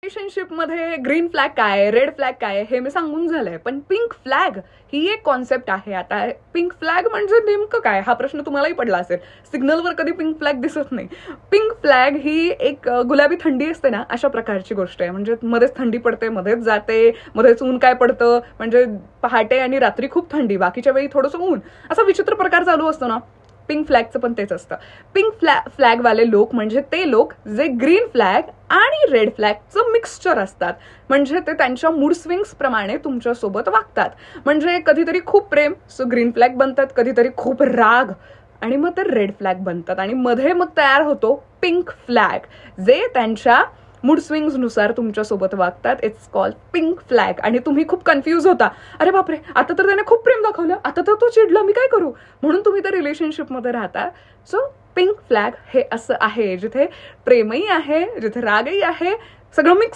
रिलेशनशिपमध्ये green flag काय, red flag काय हे मी सांगून झालंय, पण पिंक फ्लॅग ही एक कॉन्सेप्ट आहे. आता पिंक फ्लॅग म्हणजे नेमकं काय हा प्रश्न तुम्हालाही पडला असेल. सिग्नलवर कधी पिंक फ्लॅग दिसत नाही. पिंक फ्लॅग ही एक गुलाबी थंडी असते ना, अशा प्रकारची गोष्ट आहे. म्हणजे मध्येच थंडी पडते, मध्येच जाते, मध्येच ऊन काय पडतं, म्हणजे पहाटे आणि रात्री खूप थंडी, बाकीच्या वेळी थोडंसं ऊन, असा विचित्र प्रकार चालू असतो ना. पिंक फ्लॅगचं पण तेच असतं. पिंक फ्लॅगवाले लोक म्हणजे ते लोक जे ग्रीन फ्लॅग आणि रेड फ्लॅगचं मिक्सचर असतात. म्हणजे ते त्यांच्या मूड स्विंग्स प्रमाणे तुमच्यासोबत वागतात. म्हणजे कधीतरी खूप प्रेम, सो ग्रीन फ्लॅग बनतात, कधीतरी खूप राग आणि मग ते रेड फ्लॅग बनतात, आणि मध्ये मग तयार होतो पिंक फ्लॅग, जे त्यांच्या मूड स्विंग्सनुसार तुमच्यासोबत वागतात. It's called pink flag. आणि तुम्ही खूप कन्फ्यूज होता, अरे बापरे, आता तर त्याने खूप प्रेम दाखवलं, आता तर तो चिडला, मी काय करू, म्हणून तुम्ही त्या रिलेशनशिपमध्ये राहता. सो पिंक फ्लॅग हे असं आहे जिथे प्रेमही आहे, जिथे रागही आहे, सगळं मिक्स